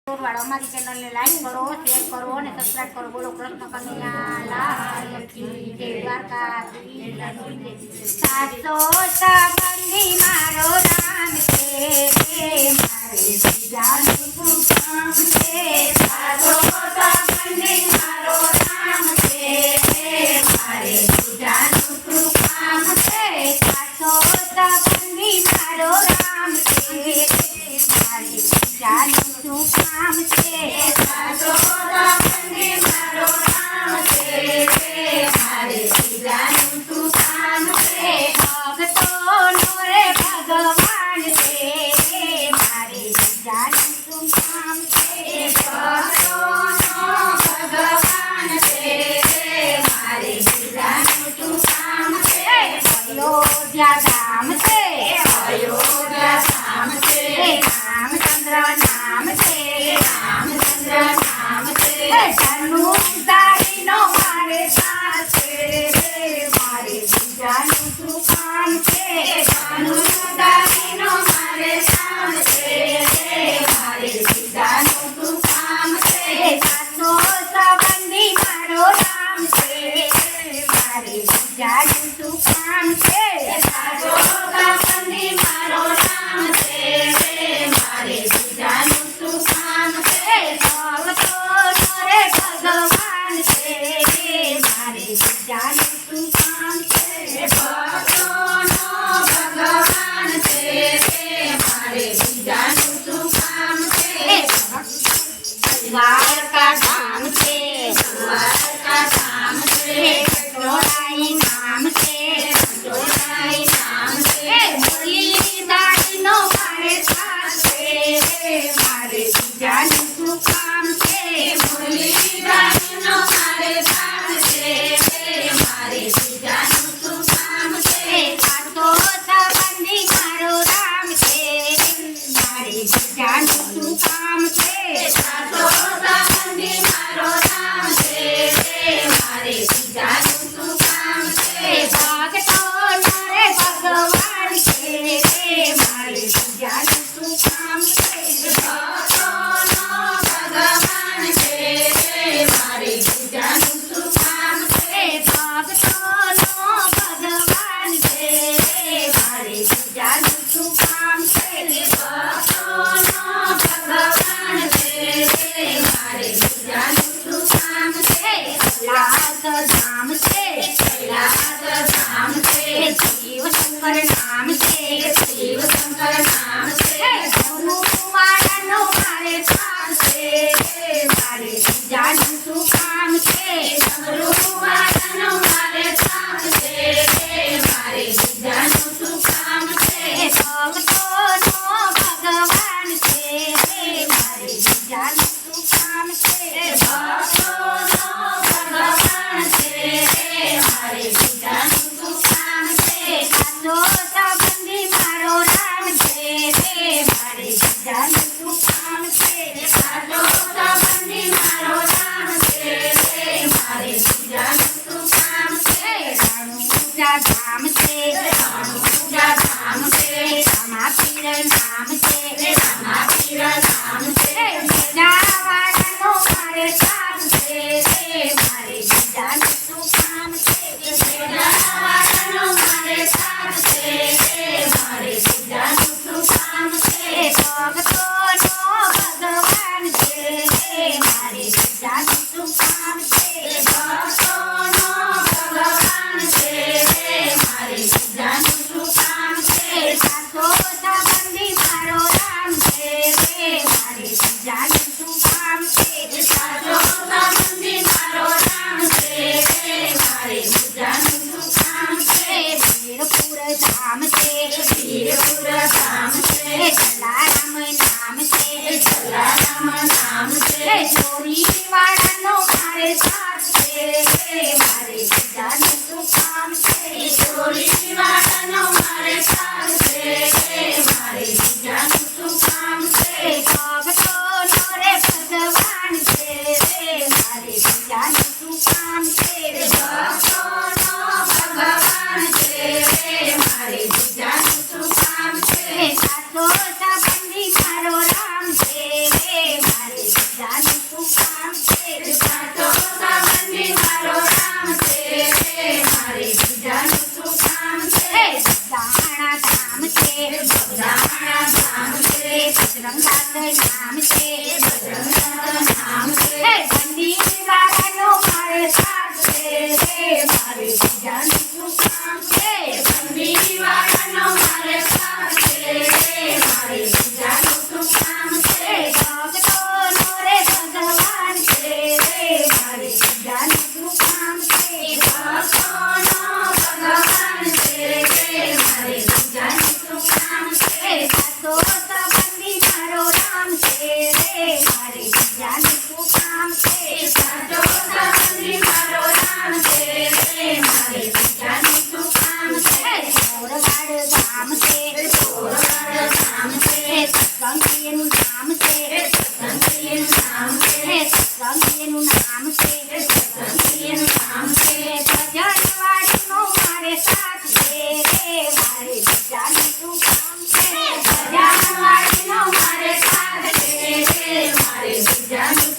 વાળો અમારી ચેનલને લાઈક કરો, શેર કરો અને સબસ્ક્રાઇબ કરો. બોલો કૃષ્ણ કનૈયા લાલ કી જય. દ્વારકાધીશ સાસો સંબંધી મારો રામ છે, મારે બીજાનું શું કામ છે. સાસો સંબંધી મારો રામ છે, મારે બીજાનું શું કામ છે. સાસો સંબંધી મારો રામ છે, મારે બીજાનું શું કામ છે. સાસો સંબંધી મારો રામ છે, મારે બીજાનું શું કામ છે. ભક્તોનો રે ભગવાન છે, મારે બીજાનું શું કામ છે. ભક્તોનો ભગવાન છે, મારે બીજાનું શું કામ છે. અયોધ્યા ધામ છે, અયોધ્યા ધામ છે. રામચંદ્ર નામ છે, રામચંદ્ર નામ છે. ધનુષધારીનો મારે સાથ છે, મારે બીજાનું શું કામ છે. ધનુષધારીનો મારે સાથ છે, મારે બીજાનું શું કામ છે. સાસો સંબંધી મારો રામ છે, મારે બીજાનું શું કામ છે. સાસો સંબંધી મારો રામ છે, મારે બીજાનું શું કામ છે. ભક્તોનો રે ભગવાન છે, મારે બીજાનું શું કામ છે. ભક્તોનો ભગવાન છે, મારે બીજાનું શું કામ છે. દ્વારકા ધામ છે, દ્વારકા ધામ છે. ચોરાઈ નામ છે, ચોરાઈ નામ છે. મુરલીધરનો મારે સાથ છે, મારે બીજાનું શું કામ છે. મુરલીધરનો મારે સાથ છે, મારે બીજાનું શું કામ છે. સાસો સંબંધી મારો રામ છે, મારે બીજાનું શું કામ છે. સાસો સંબંધી મારો રામ છે, મારે બીજાનું શું કામ છે. ભક્તોનો રે ભગવાન છે, મારે બીજાનું શું કામ છે. ભક્તોનો ભગવાન છે, મારે બીજાનું શું કામ છે. ભક્તોનો ભગવાન છે, મારે બીજાનું શું કામ છે. ભક્તોનો ભગવાન છે, મારે બીજાનું શું કામ છે. કૈલાસ ધામ છે, કૈલાસ ધામ છે. શિવ શંકર નામ છે, શિવ શંકર નામ છે. ધનુવાળાનો મારે સાથ છે, મારે બીજાનું શું કામ છે. ધનુવાળાનો મારે સાથ છે, મારે બીજાનું શું કામ છે. ભક્તોનો ભગવાન છે, મારે બીજાનું શું કામ છે. ભક્તોનો ભગવાન છે, મારે બીજાનું શું કામ છે. સાસો સંબંધી મારો રામ છે, મારે બીજાનું શું કામ છે. સાસો સંબંધી મારો રામ છે, મારે બીજાનું શું કામ છે. રાણુજા ધામ છે, રાણુજા ધામ છે. રામાપીર નામ છે, રામાપીર નામ છે. મેઘાવાળાનો મારે સાથ છે, મારે બીજાનું શું કામ છે. મેઘાવાળાનો મારે સાથ છે, મારે બીજાનું શું કામ છે. ભક્તોનો ભગવાન છે, મારે બીજાનું શું કામ છે. ભક્તોનો ભગવાન છે, મારે બીજાનું શું કામ છે. સાસો સંબંધી મારો રામ છે, મારે બીજાનું શું કામ છે. સાસો સંબંધી મારો રામ છે, મારે બીજાનું શું કામ છે. વીરપુર ધામ છે, વીરપુર ધામ છે. જલારામ નામ છે, જલારામ નામ છે. ચોરીવાળાનો મારે સાથ છે, મારે બીજાનું શું કામ છે. ચોરીવાળાનો મારે સાથ છે, મારે બીજાનું શું કામ છે. ભક્તોનો રે ભગવાન છે, મારે બીજાનું શું કામ છે. ભક્તોનો ભગવાન છે, મારે બીજાનું શું કામ છે. સાસો સંબંધી મારો રામ છે, મારે નામ છે હે બંદી વાળાનો મારે સાથ છે રે મારે બીજાનું શું કામ છે બંદી વાળાનો મારે સાથ છે રે મારે બીજાનું શું કામ છે ભક્તોનો રે ભગવાન છે રે મારે બીજાનું શું કામ છે ભક્તોનો ભગવાન છે રે મારે બીજાનું શું કામ છે સાચો સંબંધી મારો રામ છે રે મારે બીજાનું શું કામ છે સાચો સંબંધી મારો રામ છે રે મારે બીજાનું શું કામ છે ચોરવાડ ગામ છે ચોરવાડ ગામ છે સત્સંગીનું નામ છે સત્સંગીનું નામ છે સત્સંગીનું નામ છે સત્સંગીનું નામ છે ભજનવાડીનો મારે સાથ છે રે મારે બીજાનું શું કામ છે ભજનવાડીનો મારે સાથ છે રે મારે બીજાનું